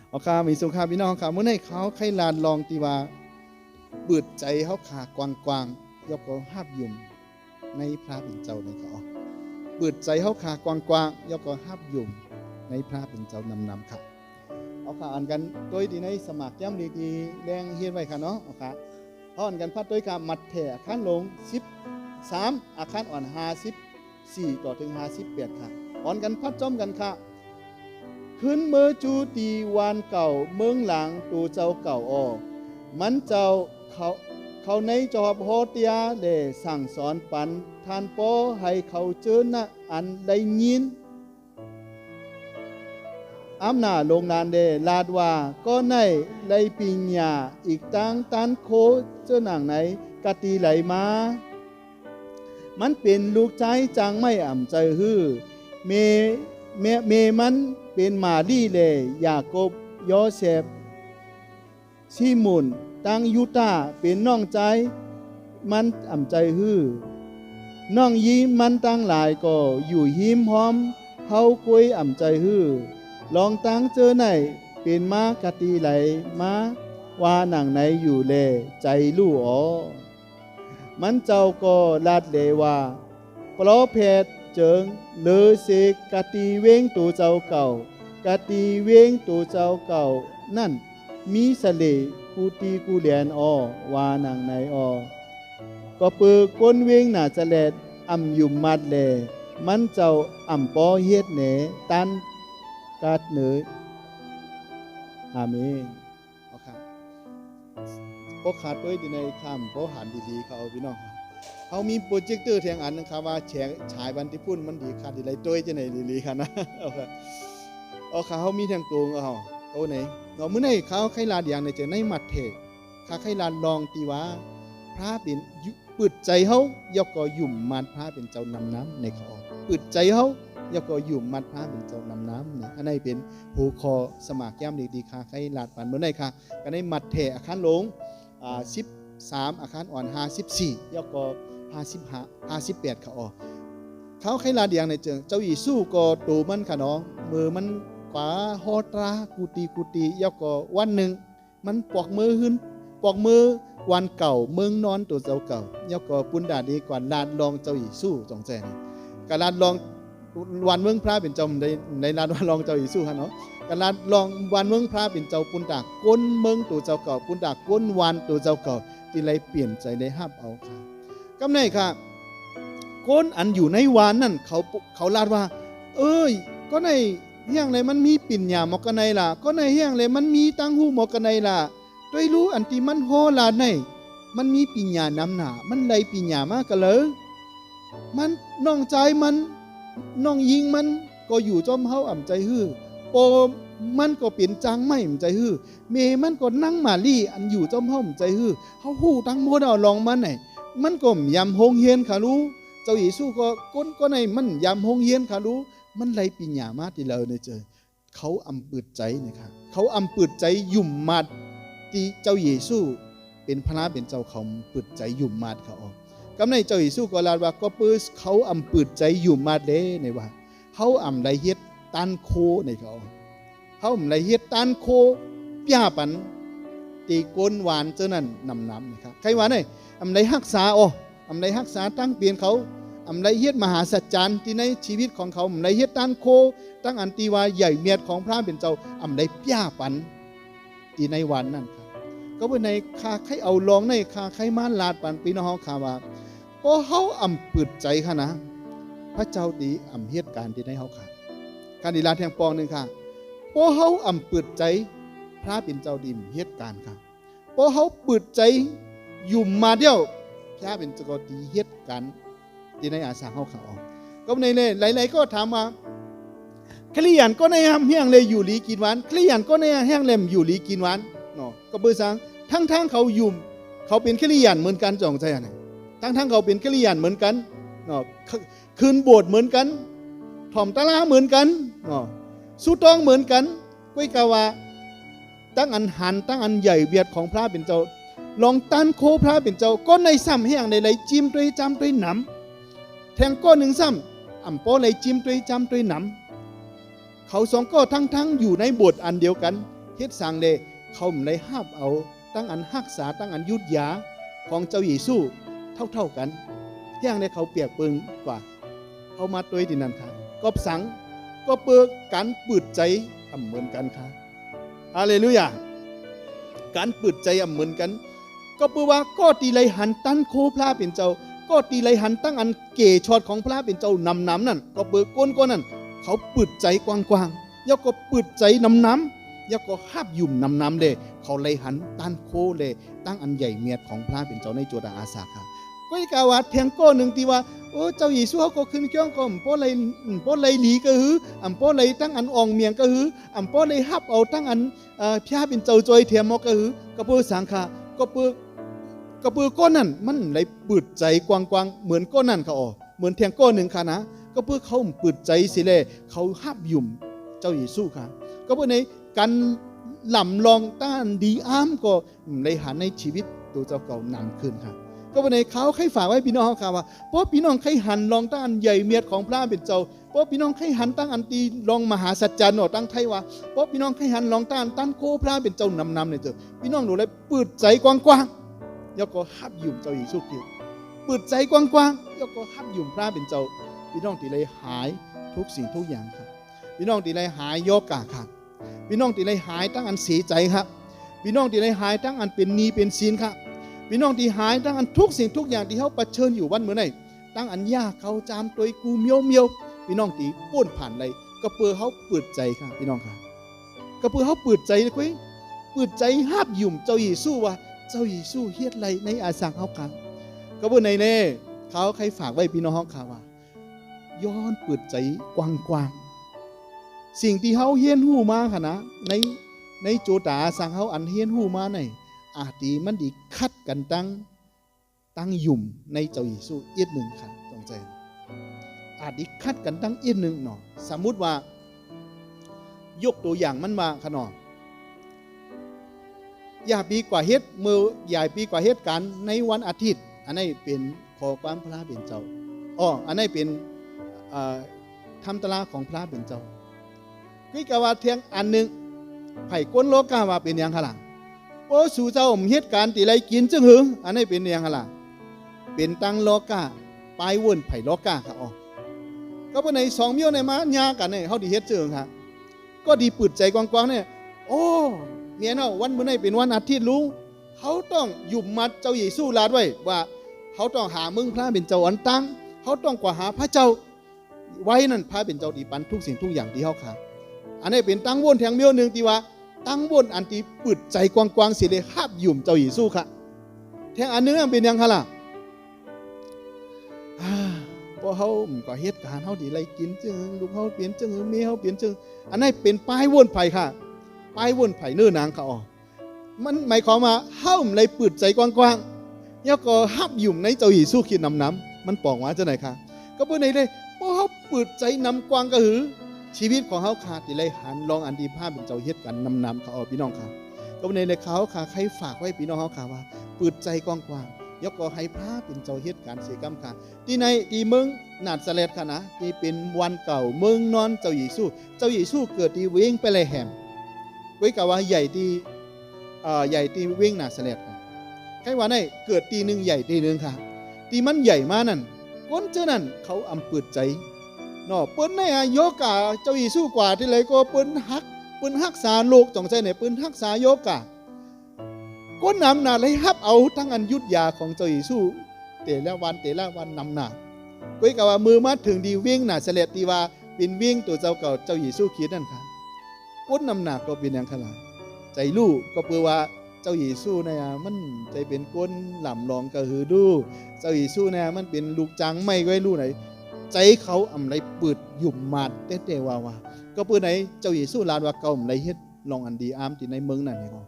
เอาค่ะมีสงครามพี่น้องค่ะเมื่อในเขาใครลานลองตีว่าเปิดใจเขาขากว้างๆยกก็ห้าบยุ่มในพระเป็นเจ้าในเขาเปิดใจเขาขากว้างๆยกก็ห้าบยุ่มในพระเป็นเจ้านำค่ะเอาค่ะอ่านกันโดยที่ในสมัครย่ำดีๆแรงเฮียนไว้ค่ะเนาะเอาค่ะอ่านกันพัดโดยการมัดแถอาคารลง13อาคารอ่อน54ต่อถึง58ค่ะอ่อนกันพัดจ้อมกันค่ะขึ้นเมื่อจูตีวานเก่าเมืองหลังตูเจ้าเก่าอมันเจ้าเขาในจอบโฮเตียเดสั่งสอนปันทานโปให้เขาเจอนะอันได้ยินอำนาลงนานเดลาดว่าก็ในไลปิญญาอีกตั้งตันโคเจอหนังไหนกะตีไหลมามันเป็นลูกใจจังไม่อ่ำใจฮื้อเมมันเป็นมาดีเลยยาโกบยอเซฟซิมุนตังยูตาเป็นน้องใจมันอ่ำใจฮื้อน้องยิ้มมันตั้งหลายก็อยู่หิมหอมเฮาคุยอ่ำใจฮื้อลองตั้งเจอไหนเป็นมากะตีไหลมาว่าหนังไหนอยู่เลใจลู่อ๋อมันเจ้าก็ลาดเลว่าปลอเพศเจิงเลอเสกกะตีเว้งตัวเจ้าเก่ากะตีเว้งตัวเจ้าเก่านั่นมีสะเลกูตีกูเหลียนอว่าหนังไหนอก็เปือก้นเว้งหน่าจะแลดอ่ำยุ่มมัดแลมันเจ้าอ่ำปอเฮ็ดแหนตันกาดเหนืออาเมนเอาค่ะพวกขาดด้วยในคำพวกหันดีๆเขาพี่น้องเขามีโปรเจคเตอร์เทียงอันนะครับว่าแฉฉายบันที่พุ่นมันดีขาดดีไรตัวจะไหนดีๆค่ะนะเอาค่ะเขามีทางตรงเอาตัวไหนเราเมื่อไหร่เขาใครลาดอย่างในเจอในมัดเถกข้าใครลาดลองตีว่าพระเป็นปิดใจเขายกก็ยุ่มมันพระเป็นเจ้านำน้ำในเขาปิดใจเขายกก็ยุ่มมัดพระเป็นเจ้านำน้ำเนี่ยอันนี้เป็นหูคอสมัครย่ำดีๆค่ะใครลาดปันเมื่อไหร่ค่ะก็ในมัดเถกอาคารลง13อาคารอ่อน54ยกก็58เขาเขาใครลาดอย่างในเจ้าอีสู้ก็ตูมันค่ะเนาะมือมันกว่าฮอตรากูตียกก็วันหนึ่งมันปอกมือขึ้นปอกมือวันเก่าเมืองนอนตัวเจ้าเก่ายกก็ปุ้นดาดีกว่าลาดลองเจ้าอีสู้จงใจนะการลาดลองวันเมืองพระเป็นเจ้าในลาดวันลองเจ้าอีสู้ค่ะเนาะการลาดลองวันเมืองพระเป็นเจ้าปุ้นดาก้นเมืองตัวเจ้าเก่าปุ้นดาก้นวันตัวเจ้าเก่าที่ไรเปลี่ยนใจได้ห้ามเอาค่ะกำไนค่ะก้นอันอยู่ในวานนั่นเขาลาดว่าเอ้ยก็ในเฮียงเลยมันมีปิ่นหยาหมอกกันในล่ะก็ในเฮียงเลยมันมีตังหูหมอกกันในล่ะด้วยรู้อันที่มันโหลาดในมันมีปิ่นหยานำหนามันไรปิ่นหยามากกันเลยมันน้องใจมันน้องยิงมันก็อยู่จอมเฮาอ่ำใจฮื้อโปมันก็เปลี่ยนจังไม่อ่ำใจฮื้อเมมันก็นั่งมาลี่อันอยู่จอมเฮาอ่ำใจฮื้อเฮาฮู้ตั้งหมดเอาลองมันไหนมันก็ยำโฮงเฮียนค่ะรู้เจ้าอีสู้ก็ก้นก็ในมันยำโฮงเฮียนค่ะรู้มันไรปิญญามาที่เราเนี่ยเจอเขาอำปืดใจนะครับเขาอำปืดใจยุ่มมาดที่เจ้าเยซูเป็นพระเป็นเจ้าเขาปืดใจยุ่มมาดเขาออกกำในเจ้าเยซูก็ลาว่าก็ปื้อเขาอำปืดใจยุ่มมาดเด้ในว่าเขาอำไรเฮ็ดตันโคในเขาอำไรเฮ็ดตันโคป้าปันตีก้นหวานเจ้านั่นนำนะครับใครว่าเนี่ยอำไรฮักษาอำไรฮักษาตั้งเปลี่ยนเขาอำไรเฮ็ดมหาสัจจารย์ที่ในชีวิตของเขาอำไรเฮ็ดตันโคตั้งอันตีว่าใหญ่เมียดของพระเป็นเจ้าอำไรป้าปันที่ในวันนั้นครับก็เป็นในคาใครเอาลองในคาใครมาลาดปันปีน้องข่าวว่าพอเขาอำปืดใจค่ะนะพระเจ้าดีอำเหตุการณ์ที่ในเขาค่ะการดีลาแทงปองหนึ่งค่ะพอเขาอำปืดใจพระเป็นเจ้าดีเหตุการณ์ค่ะพอเขาปืดใจยุ่มมาเดียวพระเป็นเจ้าดีเหตุการณ์ที่ในอาสาเขาเขาก็ในเลยหลายๆก็ถามว่าคลียันก็ในห้ามเฮียงเลยอยู่ลีกินหวานคลียันก็ในแห้งเล่มอยู่ลีกินหวานเนาะก็เบอร์สังทั้งเขายุ่มเขาเป็นคลียันเหมือนกันจ่องใจนะทั้งเขาเป็นคลียันเหมือนกันเนาะคืนโบสถ์เหมือนกันถ่อมตะลาเหมือนกันเนาะสู้ตองเหมือนกันก้อยกาวาตั้งอันหันตั้งอันใหญ่เบียดของพระเป็นเจ้าลองตันโคพระเป็นเจ้าก็ในซ้ำแห้งในไหลจิ้มด้วยจำด้วยหนำแทงก้อนหนึ่งซ้ำอ่ำโป้ไหลจิ้มด้วยจำด้วยหนำเขาสองก็ทั้งอยู่ในโบสถ์อันเดียวกัน เฮ็ดสั่งเดเขาเลยห้ามเอาตั้งอันรักษาตั้งอันยุดยาของเจ้าเยซูเท่ากันอย่างในเขาเปรียบเปิงกว่าเขามาตัวที่นั่นค่ะก็สังก็เปิดการปืดใจเหมือนกันค่ะฮาเลลูยาการปืดใจเหมือนกันก็เปิดว่าก็ตีไลหันตั้นโคพระเป็นเจ้าก็ตีไลหันตั้งอันเก๋ชอดของพระเป็นเจ้านำนั่นก็เปิดก้นก็นั่นเขาปืดใจกว้างๆยกก็ปืดใจน้ำยกก็คาบยุ่มน้ำเลยเขาไลหันตั้นโคเลยตั้งอันใหญ่เมียดของพระเป็นเจ้าในโจดาอาสาค่ะก็อีกาว่าเทียงก้อนหนึ่งที่ว่าโอ้เจ้าเยซูเขาก็ขึ้นเกี่ยงก็ป้อเลยหลีก็หือป้อเลยตั้งอันอ่องเมียงก็หือป้อเลยฮับเอาตั้งอันพระเป็นเจ้าจอยเทียมก็หือก็เพื่อสังฆาก็เพื่อก้อนนั่นมันเลยปืดใจกว้างๆเหมือนก้อนนั่นเขาเหมือนเทียงก้อนหนึ่งค่ะนะก็เพื่อเขาปืดใจสิเลยเขาฮับยุ่มเจ้าเยซูค่ะก็เพื่อในการหล่ำลองต้านดีอ้ามก็เลยหาในชีวิตตัวเจ้าเก่านำขึ้นค่ะก็วันนี้เขาให้ฝากไว้พี่น้องเขาว่าเพราะพี่น้องให้หันลองตั้งอันใหญ่เมียดของพระเป็นเจ้าเพราะพี่น้องให้หันตั้งอันตีลองมหาสัจจานตั้งไทยว่าเพราะพี่น้องให้หันลองตั้งอันตั้งโคพระเป็นเจ้านำเนี่ยเจ้าพี่น้องหนูเลยเปิดใจกว้างๆยกก็ฮับยุ่มเจ้าเยซูคริสต์เปิดใจกว้างๆยกก็ฮับยุ่มพระเป็นเจ้าพี่น้องตีเลยหายทุกสิ่งทุกอย่างครับพี่น้องตีเลยหายโยกะครับพี่น้องตีเลยหายตั้งอันเสียใจครับพี่น้องตีเลยหายตั้งอันเป็นนีเป็นศีลครับพี่น้องที่หายตั้งอันทุกสิ่งทุกอย่างที่เขาเผชิญอยู่วันเมื่อไหร่ตั้งอันยากเขาจามตัวกูเมียวพี่น้องที่ป้นผ่านเลยก็เปื่อเขาเปิดใจค่ะพี่น้องค่ะก็เปื่อเขาเปิดใจคุยเปิดใจห้าบยุ่มเจ้าเยซูว่าเจ้าเยซูเฮ็ดไรในอาสังเขาค่ะก็เปื่อในเน่เขาใครฝากไว้พี่น้องเขาค่ะว่าย้อนเปิดใจกว้างๆสิ่งที่เขาเฮียนหูมาค่ะนะในโจตาสังเขาอันเฮียนหูมาในอาจดีมันดีคัดกันตั้งยุ่มในเจ้าเยซูอีกหนึ่งค่ะจงใจอาจดีคัดกันตั้งอีกหนึ่งหนอสมมุติว่ายกตัวอย่างมันมาขนออย่าปีกว่าเฮ็ดมือใหญ่ปีกว่าเฮ็ดกันในวันอาทิตย์อันนี้เป็นขอความพระเป็นเจ้าอันนี้เป็นทำตราของพระเป็นเจ้าคือกว่าเทียงอันหนึ่งไผ่ก้นโลกาว่าเป็นอย่างขลังโอ้สู่เจ้าเหตุการณ์ที่ไรกินจึงหึงอันนี้เป็นอย่างไรเป็นตังโลกาปลายวนไผ่โลกาค่ะก็เป็นในสองเมียวในม้ายากันเนี่ยเขาดีเฮ็ดเจิงค่ะก็ดีปืดใจกว้างๆเนี่ยโอ้เมียเนาะวันเมื่อไหร่เป็นวันอาทิตย์รู้เขาต้องหยุมมัดเจ้าเยซูลาดไว้ว่าเขาต้องหามึงพระเป็นเจ้าอันตั้งเขาต้องกว่าหาพระเจ้าไว้นั่นพระเป็นเจ้าดีปันทุกสิ่งทุกอย่างที่เขาขาดอันนี้เป็นตังวนแทงเมียวหนึ่งที่ว่าตั้งบนอันที่ปืดใจกว้างๆสิเลยคาบยุ่มเจ้าเยซูค่ะแทงอันนึงเป็นยังค่ะล่ะพอเขาก็เหตุการณ์เขาดีไรกินจึงลูกเขาเปลี่ยนจึงเมียเขาเปลี่ยนจึงอันนี้เป็นป้ายวนไผ่ค่ะป้ายวนไผ่เนื้อนางเขามันหมายความว่าเขาเลยปืดใจกว้างๆแล้วก็ฮับยุ่มในเจ้าเยซูคิดน้ำมันปองว่าจะไหนค่ะก็เพื่อในเลยพอเขาปืดใจน้ำกว้างก็หือชีวิตของเขาขาดที่ไรหันลองอันดีภาพเป็นเจ้าเฮ็ดกันนำเขาพี่น้องค่ะก็ในเลยเขาค่ะใครฝากไว้พี่น้องเขาค่ะว่าปืดใจกว้างๆยกก็ให้พระเป็นเจ้าเฮ็ดการเสียกรรมค่ะที่ในที่เมืองนาซาเรตค่ะนะที่เป็นวันเก่าเมืองนอนเจ้าเยซูเกิดที่เว้งไปเลยแหมไว้กับว่าใหญ่ที่เว้งนาซาเรตค่ะใครว่าในเกิดตีหนึ่งใหญ่ตีหนึ่งค่ะตีมันใหญ่มานั่นก้นเจ้านั่นเขาอำปืดใจเนาะปืนในโยกาเจ้าเยซูกว่าที่เลยก็ปืนฮักษาโลกจงใจเนี่ยปืนฮักษาโยกาก้นนำหนาเลยฮับเอาทั้งอันยุทธยาของเจ้าเยซูแต่ละวันนำหนาก็กว่ามือมาถึงดีวิ่งหนาเสล็ดตีว่าเป็นวิ่งตัวเจ้าเก่าเจ้าเยซูคิดนั่นค่ะก้นนำหนาก็เป็นอย่างขนาดใจลูกก็เพื่อว่าเจ้าเยซูเนี่ยมันใจเป็นก้นหล่ำลองกระหือดูเจ้าเยซูเนี่ยมันเป็นลูกจังไม่ไว้รู้ไหนใจเขาอำไรปืดหยุ่มมาดเต้ว่าก็ปืดไหนเจ้าเยซูลาดว่าเก่าอำไรเฮ็ดลองอันดีอามที่ในเมืองนั่นไงก็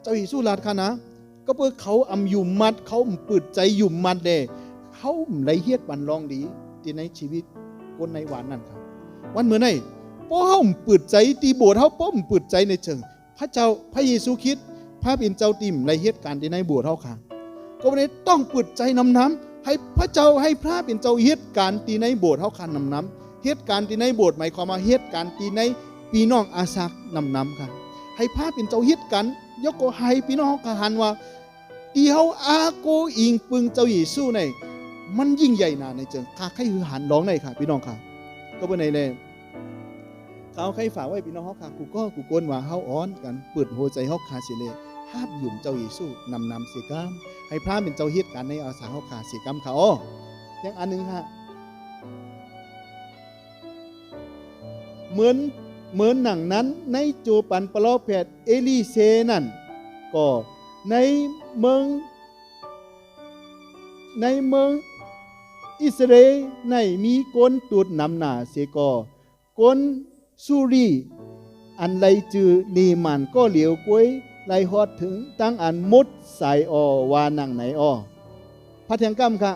เจ้าเยซูลาดค่ะนะก็ปืดเขาอำหยุ่มมัดเขาปืดใจหยุ่มมัดเด้เขาอำไรเฮ็ดบันลองดีที่ในชีวิตคนในวันนั่นครับวันเมื่อไหนป้อมปืดใจตีโบสถ์เขาป้อมปืดใจในเชิงพระเจ้าพระเยซูคริสต์พระเป็นเจ้าติ่มในเหตุการณ์ที่ในโบสถ์เขาค่ะก็วันนี้ต้องปืดใจน้ำให้พระเจ้าให้พระเป็นเจ้าเหตุการณ์ที่ในโบสถ์เขาคันน้ำเหตุการณ์ที่ในโบสถ์หมายความว่าเหตุการณ์ที่ในพี่น้องอาซักน้ำค่ะ ให้พระเป็นเจ้าฮิตกันยกก็ให้พี่น้องกหันว่าเดียวอาโกอิงปึงเจ้าเยซูในมันยิ่งใหญ่นาในเจิงข้าใครหือหันร้องในค่ะพี่น้องค่ะก็เป็นในเลยเขาใครฝากไว้พี่น้องเขาค่ะกูก็กูกวนว่าเฮาอ้อนกันเปิดหัวใจเฮาคาเสเลภาพหยุ่มเจ้าเยซูนำเสียกรรมให้พระเป็นเจ้าฮิตกันในอาสาเฮาคาเสียกรรมเขาอย่างอันนึงค่ะเหมือนหนังนั้นในโจปันปลอแพทเอลีเซนั่นก็ในเมืองอิสราเอลในมีก้นตูดนำหน้าเสกอก้นซูรีอันไรจือนีมันก็เหลียวกวยไลฮอดถึงตั้งอันมุดสายอวานังไหนพระเถียงกรรมค่ะ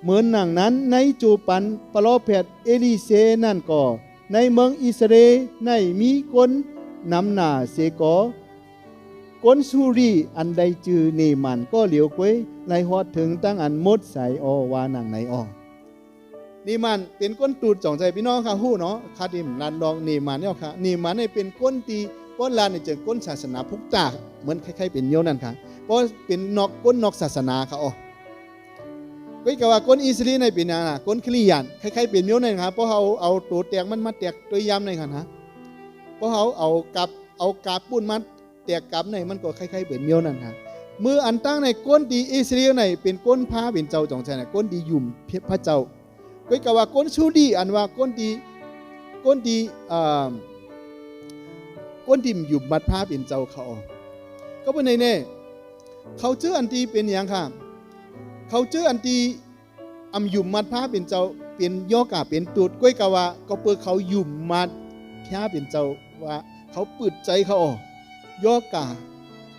เหมือนหนังนั้นในจูปันปลอแพทเอลีเซนั่นก็ในเมืองอิสราเอลในมีคนนำหน้าเสกอกนซูรีอันใดจือเนมันก็เหลียวกวยไลฮอดถึงตั้งอันมดสายวานังไหนเนมันเป็นก้นตูดจ่องใจพี่น้องค่ะฮู้เนาะคาดิมลันดองเนมันเนี่ยค่ะเนมันเนี่ยเป็นก้นตีก้นลานเนี่ยเจอก้นศาสนาพุกตาเหมือนคล้ายๆเป็นโยนั่นค่ะเพราะเป็นก้นนอกศาสนาค่ะก็กว่าก้นอิสราเอลในเป็นอย่างน่ะก้นคริสเตียนคล้ายๆเป็นโยนั่นค่ะเพราะเขาเอาตัวแตกมันมาแตกตัวยำในค่ะนะเพราะเขาเอากาบปุ้นมันแตกกับในมันก็คล้ายๆเป็นเมียวนั่นค่ะมืออันตั้งในก้นดีอิสราเอลในเป็นก้นพาเป็นเจ้าจองใจในก้นดียุ่มพระเจ้าก็กว่าก้นชูดีอันว่าก้นดีก้นดียุ่มมัดพาเป็นเจ้าเขาก็เป็นในเขาเจออันตีเป็นอย่างค่ะเขาเจออันตียุ่มมัดพาเป็นเจ้าเป็นย่อกาเป็นตูดก้อยกว่าก็เปิดเขายุ่มมัดพาเป็นเจ้าว่าเขาปืดใจเขาย่อกา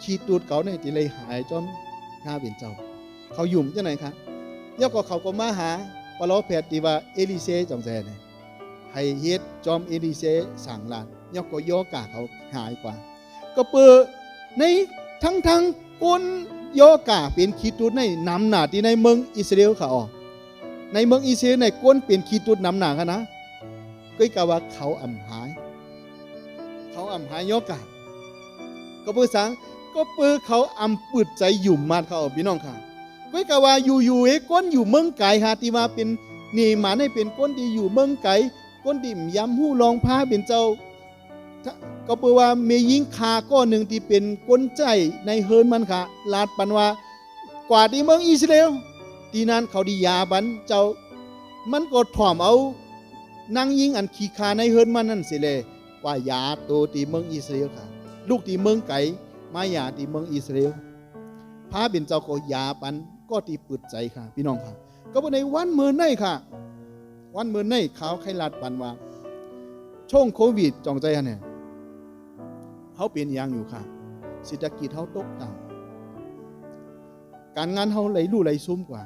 ชีตูดเขาในที่เลยหายจอมข้าเป็นเจ้าเขายุ่มจังไหนคะย่อก็เขาก็มาหาปลอแพทย์ที่ว่าเอลิเซจองแซเนี่ยให้เฮ็ดจอมเอลิเซสั่งลานย่อก็ย่อกาเขาหายกว่าก็เปิดในทั้งก้นย่อกาเป็นขีตูดในนำหนาที่ในเมืองอิสราเอลเขาในเมืองอิสราเอลในก้นเป็นขีตูดนำหนากันนะก็กล่าวว่าเขาหายย่อกาก็เปิดสังก็เปิดเขาปืดใจยุ่มมาเขาพี่น้องค่ะก็กะว่าอยู่ก้นอยู่เมืองไก่ฮะที่ว่าเป็นนี่มาให้เป็นก้นที่อยู่เมืองไก่ก้นที่ย้ำหู้ลองผ้าเป็นเจ้าก็เปิดว่าเมยิงคาก้อนหนึ่งที่เป็นก้นใจในเฮิร์นมันค่ะลาดปันว่ากว่าที่เมืองอิสราเอลที่นั้นเขาดียาบันเจ้ามันก็ถ่อมเอานางยิงอันขี้คาในเฮิร์นมันนั่นสิเลยว่ายาโตที่เมืองอิสราเอลค่ะลูกที่เมืองไก่มายาที่เมืองอิสราเอลพาเป็นเจ้าก็ยาปันก็ตีปืดใจค่ะพี่น้องค่ะก็ในวันเมื่อในค่ะวันเมื่อในเขาใครลาดปันว่าช่วงโควิดจองใจเนี่ยเขาเป็นอย่างอยู่ค่ะเศรษฐกิจเขาตกต่ำการงานเขาไหลลู่ไหลซุ่มกว่า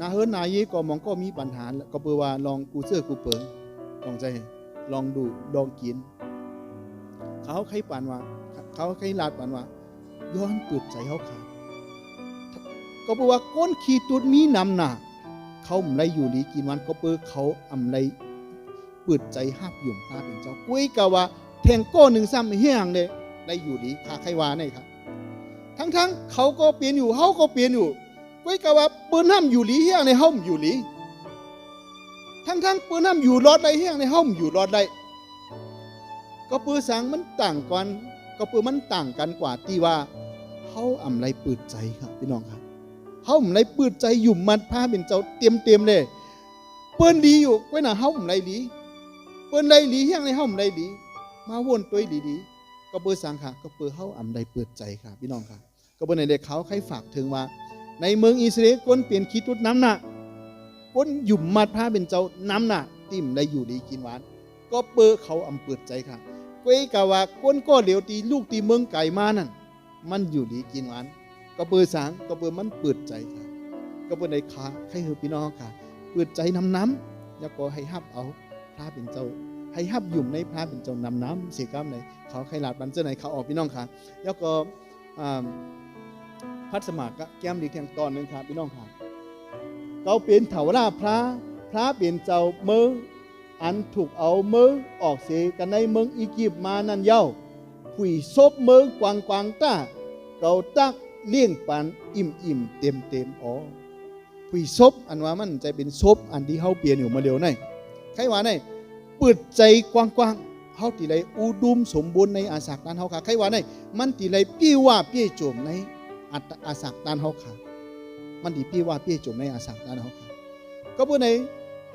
นาเฮิร์นายเยก็มองก็มีปัญหาก็เปิดว่าลองกูเสื้อกูเปิงจองใจลองดูลองกินเขาใครปันว่าเขาใครลาดปันว่าย้อนเปิดใจเขาค่ะก็บอกว่าก้นขีตุดมีนำหนาเขาไม่ได้อยู่ดีกินวันก็เปิดเขาไรเปิดใจหับหยุ่มพาเป็นเจ้ากุ้ยกะว่าแทงก้อนหนึ่งซ้ำเฮี้ยงเลยได้อยู่ดีขาใครวาเนี่ยครับทั้งเขาก็เปลี่ยนอยู่เขาก็เปลี่ยนอยู่กุ้ยกะว่าปืนห้ามอยู่หลีเฮี้ยงในห้องอยู่หลีทั้งปืนห้ามอยู่รอดไรเฮี้ยงในห้องอยู่รอดไรก็ปืนสังมันต่างกันก็ปืนมันต่างกันกว่าที่ว่าเขาไรเปิดใจครับพี่น้องครับเขาไรเปิดใจหยุ่มมัดผ้าเป็นเจ้าเต็มเลยเปิ้นดีอยู่ก้อยหน้าเขาไรหลีเปิ้นไรหลีเฮี้ยงในห้องไรหลีมาวนตัวดีๆก็เปิดสังค่ะก็เปิดเขาไรเปิดใจค่ะพี่น้องค่ะก็เปิดในเด็กเขาใครฝากถึงว่าในเมืองอิสราเอลก้นเปลี่ยนคิดตุดน้ำหนักก้นหยุ่มมัดผ้าเป็นเจ้าน้ำหนักติ่มได้อยู่ดีกินหวานก็เปิดเขาเปิดใจค่ะก้อยกะว่าก้นก็เหลียวตีลูกตีเมืองไก่มานั่นมันอยู่ดีกินหวานก็เปิดสังก็เปิดมันเปิดใจค่ะก็เปิดในขาใครเฮอพี่น้องค่ะเปิดใจน้ำแล้วก็ให้ฮับเอาพระเป็นเจ้าให้ฮับยุ่มในพระเป็นเจ้าน้ำเสียกรรมในเขาใครหลาดบันเจ้าไหนเขาออกพี่น้องค่ะแล้วก็พัดสมัครแก้มดีแข่งตอนนึงค่ะพี่น้องค่ะเขาเป็นเถาราพระเป็นเจ้าเมือง อันถูกเอาเมืองออกเสียกันในเมืองอียิปต์มานั่นเย้าผุยซบเมืองกวางกวางต้าเกาตักเลี้ยงปันอิ่มเต็มอ๋อผุยซบอันว่ามันจะเป็นซบอันที่เฮาเปลี่ยนอยู่มาเร็วในใครว่าในเปิดใจกว้างเฮาติไรอุดมสมบูรณ์ในอาศักนั้นเฮาค่ะใครว่าในมันติไรปี้ว่าปี้โจมในอาศักนั้นเฮาค่ะมันติปี้ว่าปี้โจมในอาศักนั้นเฮาค่ะก็เพื่อใน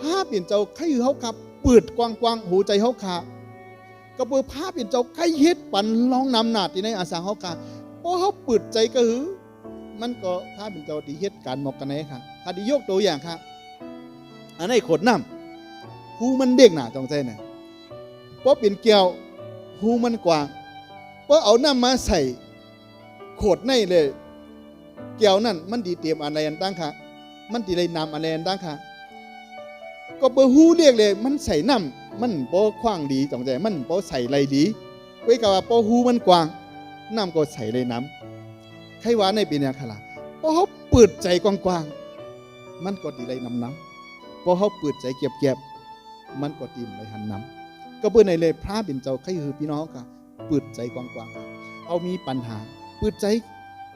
ภาพเปลี่ยนเจ้าใครเฮาค่ะเปิดกว้างหูใจเฮาค่ะก็เพื่อภาพเปลี่ยนเจ้าใครเฮ็ดปันลองนำหนาที่ในอาศักเฮาค่ะเพราะเฮาเปิดใจก็หือมันก็ภาพเปลี่ยนเจ้าที่เฮ็ดการหมอกกันไหนค่ะถ้าดิยกตัวอย่างค่ะอันนี้ขวดน้ำหูมันเด็กหนาจังใจน่ะเพราะเป็นแก้วหูมันกว้างเพราะเอาน้ำมาใส่โขดในเลยแก้วนั่นมันดีเตรียมอะไรอันตั้งค่ะมันดีเลยนำอะไรอันตั้งค่ะก็เบอร์หูเรียกเลยมันใส่น้ำมันโปขว้างดีจังใจมันโปใส่ไรดีไว้กับว่าโปหูมันกว้างน้ำก็ใส่เลยน้ำใครว่าในเป็นอย่างขนาดเพราะเขาเปิดใจกว้างๆมันก็ดีเลยน้ำเพราะเขาเปิดใจเก็บมันก็ตีมเลยหันน้ำก็เพื่อในเลยพระเป็นเจ้าใครคือพี่น้องค่ะเปิดใจกว้างๆเอามีปัญหาเปิดใจ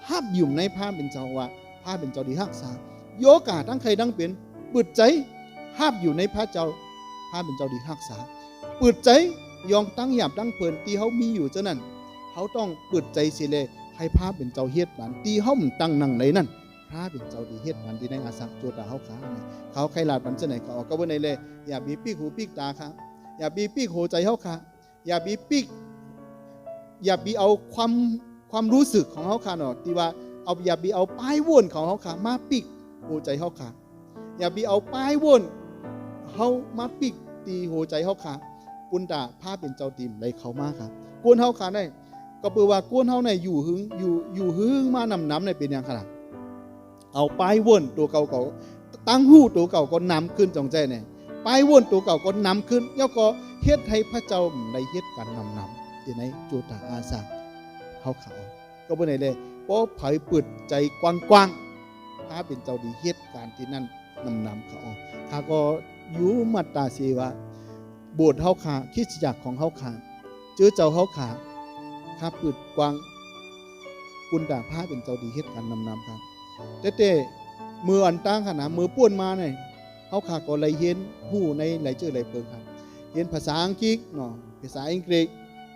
ห้ามยุ่มในพระเป็นเจ้าว่าพระเป็นเจ้าดีฮักษาโยกาทั้งใครทั้งเป็นเปิดใจห้ามอยู่ในพระเจ้าพระเป็นเจ้าดีฮักษาเปิดใจยองตั้งหยาบตั้งเพลินที่เขามีอยู่เจ้านั้นเขาต้องเปิดใจสิเลยให้พระเป็นเจ้าเฮ็ดบันที่เขาตั้งนั่งในนั่นพระเป็นเจ้าดีเฮ็ดบันที่ในอาศักโจตาเขาขาเขาใครลาดบันเจ้าไหนก็ออกก็ว่าในเลยอย่าบีปีกหูปีกตาค่ะอย่าบีปีกหัวใจเขาค่ะอย่าบีปีกอย่าบีเอาความรู้สึกของเขาค่ะเนาะที่ว่าเอาอย่าบีเอาป้ายวนของเขาค่ะมาปีกหัวใจเขาค่ะอย่าบีเอาป้ายวนเขามาปีกตีหัวใจเขาค่ะปุณตาผ้าเป็นเจ้าติมเลยเขามาค่ะกวนเขาค่ะได้ก็เปลว่ากวนเขาในอยู่หึงมานำในเป็นอย่างขนาดเอาป้ายวนตัวเก่าตั้งหูตัวเก่าก็นำขึ้นจงใจเนี่ยป้ายวนตัวเก่าก็นำขึ้นแล้วก็เฮ็ดให้พระเจ้าในเฮ็ดการนำที่ในจูตาอาสาเขาก็บ่ได้เลยเพราะเผยเปิดใจกว้างๆพระเป็นเจ้าดีเฮ็ดการที่นั่นนำเขาข้าก็อยู่มาตาสีว่าโบสถ์เฮาขาคริสตจักรของเฮาขาเจอเจ้าเฮาขาข้าเปิดกว้างปุณดาพระเป็นเจ้าดีเฮ็ดการนำครับแต่มืออันตั้งขนาดมือป้วนมาเนี่ยเขาขาก็เลยเห็นผู้ในหลายเจอหลายเปิงครับเห็นภาษาอังกฤษเนาะภาษาอังกฤษ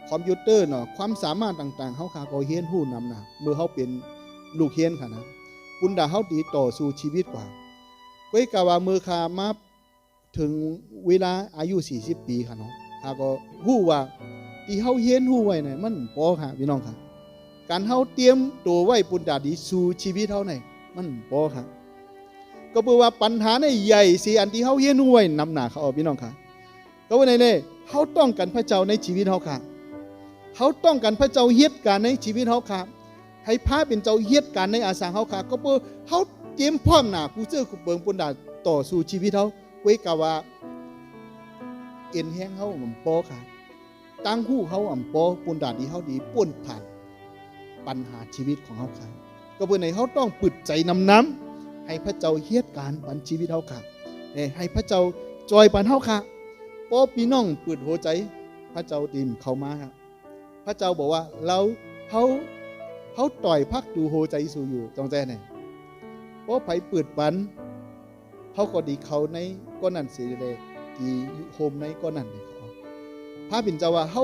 คอมพิวเตอร์เนาะความสามารถต่างๆเขาขาก็เห็นผู้นำนะเมื่อเขาเป็นลูกเฮียนค่ะนะปุณดาเขาดีต่อสู่ชีวิตกว่าก็กล่าวว่ามือขามาถึงเวลาอายุ40 ปีค่ะเนาะขาก็หู้ว่าที่เขาเฮียนหู้ไว้เนี่ยมันพอค่ะพี่น้องค่ะการเขาเตรียมตัวไว้ปุณดาดีสู่ชีวิตเขาเนี่ยมันพอค่ะก็เพื่อว่าปัญหาในใหญ่สิอันที่เขาเฮียนไว้นำหนาเขาพี่น้องค่ะก็ว่าในเล่เขาต้องการพระเจ้าในชีวิตเขาค่ะเขาต้องการพระเจ้าเฮ็ดการในชีวิตเขาค่ะให้พระเป็นเจ้าเฮ็ดการในอาสาเขาค่ะก็เพื่อเขาเตรียมพร้อมหนาผู้เจ้ากุเบิงปุณดาต่อสู่ชีวิตเขาไว้กะว่าเอ็นแห้งเขาอ่ำปอค่ะตั้งคู่เขาอ่ำปอปุณดาดีเขาดีป่นผ่านปัญหาชีวิตของเขาค่ะก็เพื่อในเขาต้องปึดใจน้ำให้พระเจ้าเฮ็ดการปันชีวิตเฮาค่ะให้พระเจ้าจอยปันเฮาค่ะเพราะพี่น้องเปิดหัวใจพระเจ้าดิมเข้ามาค่ะพระเจ้าบอกว่าเขาต่อยพักดูหัวใจสู่อยู่จงใจไหนเพราะไผเปิดปันเขาก็ดีเขาในก้อนนั่นสิเลยที่โฮมในก้อนนั่นเลยเขาพระเป็นเจ้าว่าเขา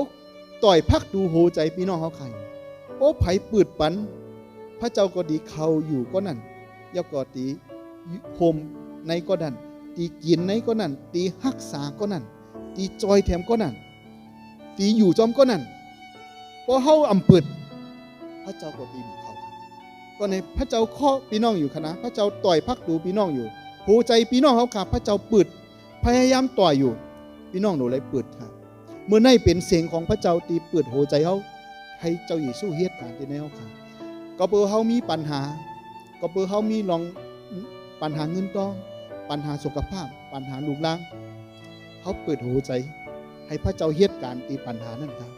ต่อยพักดูหัวใจพี่น้องเขาใครเพราะไผเปิดปันพระเจ้าก็ดีเขาอยู่ก้อนนั่นยกกอตีโฮมในก็นั่นตีกินในก็นั่นตีรักษาก็นั่นตีจอยแถมก็นั่นตีอยู่จอมก็นั่นเพราะเฮาอำเปิดพระเจ้าก็ตีเขาก็ในพระเจ้าข้อพี่น้องอยู่คณะพระเจ้าต่อยพักดูพี่น้องอยู่หัวใจพี่น้องเขาขาพระเจ้าเปิดพยายามต่อยอยู่พี่น้องหนูเลยเปิดค่ะเมื่อในเป็นเสียงของพระเจ้าตีเปิดหัวใจเขาให้เจ้าเยซูเฮ็ดการที่ในเขาค่ะก็เพื่อเขามีปัญหาก็เพื่อเขามีลองปัญหาเงินทองปัญหาสุขภาพปัญหาลูกหลานเขาเปิดหัวใจให้พระเจ้าเฮ็ดการตีปัญหานั่นครับ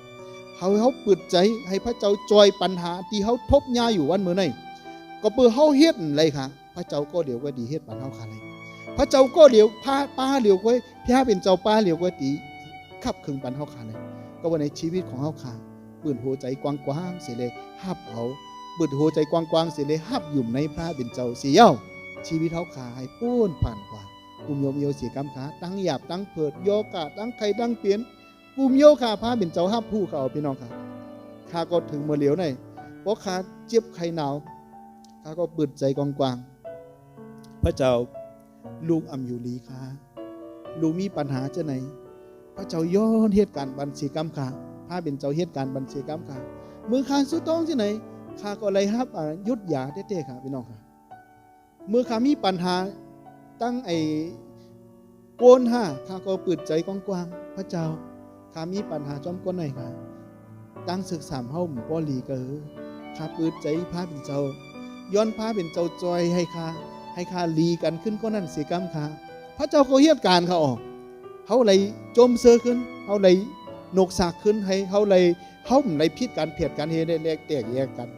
เขาเปิดใจให้พระเจ้าจอยปัญหาที่เขาทบยาอยู่วันเมื่อไหร่ก็เพื่อเขาเฮ็ดอะไรค่ะพระเจ้าก็เดี๋ยวก็ดีเฮ็ดปัญหาเขาเลย พระเจ้าก็เหลียวป้าเหลียวไว้พระเป็นเจ้าป้าเหลียวไว้ตีขับขึงปันเฮาขาเลยก็ว่าในชีวิตของเฮาขาปืนหัวใจกว้างๆเสียเลยฮับเอาปืนหัวใจกว้างๆเสียเลยฮับอยู่ในพระเป็นเจ้าเสียเย้าชีวิตเฮาขาให้ป้นผ่านกว่ากุมโยมโยเสียกรรมขาตั้งหยาบตั้งเผิดโยกะตั้งใครตั้งเปลี่ยนกุมโยขาพระเป็นเจ้าฮับผู้เขาพี่น้องค่ะข้าก็ถึงเมื่อเหลียวในเพราะข้าเจ็บไข้หนาวข้าก็ปืดใจกว้างๆพระเจ้าลูกอำอยู่ลีค่ะลูกมีปัญหาจะไหนพระเจ้าย้อนเหตุการณ์บัญชีกรรมค่ะพระเป็นเจ้าเหตุการณ์บัญชีกรรมค่ะมือข้าสุดต้องที่ไหนข้าก็เลยฮับยุดยาเต้ๆค่ะพี่น้องค่ะมือข้ามีปัญหาตั้งไอ้โกนห้าข้าก็ปืดใจกว้างๆพระเจ้าข้ามีปัญหาจอมก้นไหนค่ะตั้งศึกษาเฮาหมู่ป้อลีก็ข้าปืดใจพระเป็นเจ้าย้อนพระเป็นเจ้าจอยให้ข้าลีกันขึ้นก็นั่นเสียกรรมค่ะพระเจ้าก็เหตุการณ์เขาออกเขาเลยจมเสือขึ้นเขาเลยหนกสากขึ้นให้เขาเลยเขาเลยพิษการเพียดการเฮได้แลกแตกแยกกัน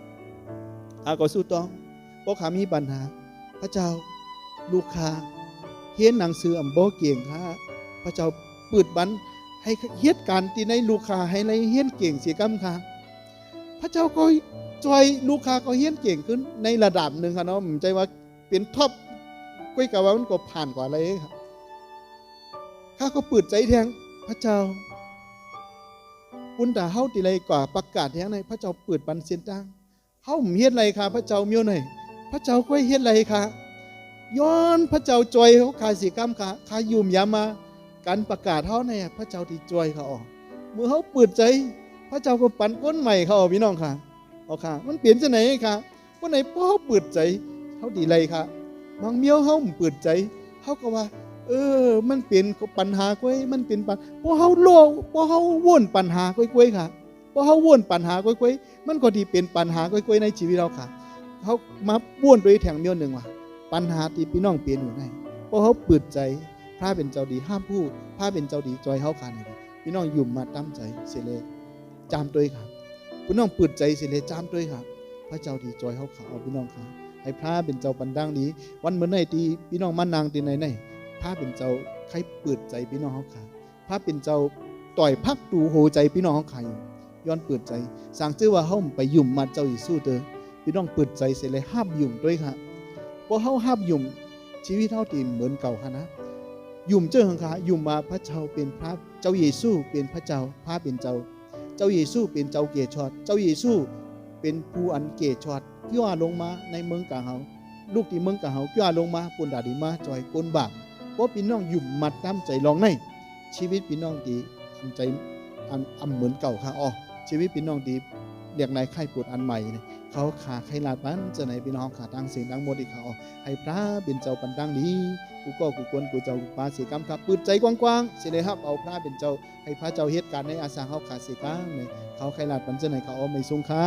ก็สู้ต้องเพราะข้ามีปัญหาพระเจ้าลูกค้าเฮียนหนังสือบ่เก่งค่ะพระเจ้าปืดบันให้เหตุการณ์ที่ในลูกค้าให้ในเฮียนเก่งเสียกรรมค่ะพระเจ้าก็จอยลูกค้าก็เฮียนเก่งขึ้นในระดับหนึ่งค่ะเนาะผมใจว่าเป็นท็อปก้อยกะว่ามันก็ผ่านกว่าอะไรครับข้าก็ปืดใจแทงพระเจ้าอุนตาเฮาติไรกว่าประกาศแทงในพระเจ้าปืดบันเสียนตังเฮาเฮ็ดไรค่ะพระเจ้าเมียวหน่อยพระเจ้าก้อยเฮ็ดไรค่ะย้อนพระเจ้าจอยเขาขาสีกรรมค่ะขายุ่มยามาการประกาศเฮาในพระเจ้าที่จอยเขาออกเมื่อเฮาปืดใจพระเจ้าก็ปั่นก้นใหม่เขาพี่น้องค่ะเอาค่ะมันเปลี่ยนจะไหนค่ะวันไหนพ่อปืดใจเฮาดีไรค่ะบางเมียวเฮาปืดใจเฮาก็ว่ามันเป็นปัญหาก้อยมันเป็นปัญพอเฮาโลพอเฮาวนปัญหาก้อยค่ะพอเฮาวนปัญหาก้อยมันก็ที่เป็นปัญหาก้อยในชีวิตเราค่ะเขามาบ้วนโดยแถงเมียวหนึ่งว่ะปัญหาที่พี่น้องเปลี่ยนอยู่ในพอเฮาปืดใจพระเป็นเจ้าดีห้ามพูดพระเป็นเจ้าดีจอยเฮาค่ะนี่พี่น้องยุ่มมาตั้มใจเสียเลยจามด้วยค่ะพี่น้องปืดใจเสียเลยจามด้วยค่ะพระเจ้าดีจอยเฮาค่ะเอาพี่น้องค่ะให้พระเป็นเจ้าปันดังนี้วันเมื่อไหร่ที่พี่น้องมานางที่ไหนพระเป็นเจ้าใครเปิดใจพี่น้องเขาขายพระเป็นเจ้าต่อยพักตูโหใจพี่น้องเขาขายย้อนเปิดใจสั่งชื่อว่าเฮาไปยุ่มมาเจ้าอิสู้เตอพี่น้องเปิดใจเสร็จเลยห้ามยุ่มด้วยค่ะเพราะเฮาห้ามยุ่มชีวิตเฮาตีเหมือนเก่าค่ะนะยุ่มเจ้าของข้ายุ่มมาพระเจ้าเป็นพระเจ้าเยซูเป็นพระเจ้าพระเป็นเจ้าเยซูเป็นเจ้าเกศชอดเจ้าเยซูเป็นผู้อันเกศชอดย่อลงมาในเมืองกาเฮาลูกที่เมืองกาเฮาย่อลงมาปุ่นดาดีมาจอยกลบาปเพราะพี่น้องยุ่มมัดตั้มใจลองในชีวิตพี่น้องดีทำใจอันเหมือนเก่าค่ะอ๋อชีวิตพี่น้องดีเรียกนายไข่ปวดอันใหม่เนี่ยเขาขาไข่ลาดบ้านจะไหนพี่น้องขาตั้งเสียงตั้งหมดอีกเขาให้พระเป็นเจ้าปันดังดีกูก็กูควรกูเจ้าปาเสียกรรมครับปืดใจกว้างๆเสียเลยครับเอาพระเป็นเจ้าให้พระเจ้าเหตุการณ์ในอาสาเขาขาเสียกรรมเลยเขาไข่ลาดบ้านจะไหนเขาไม่ทรงค่า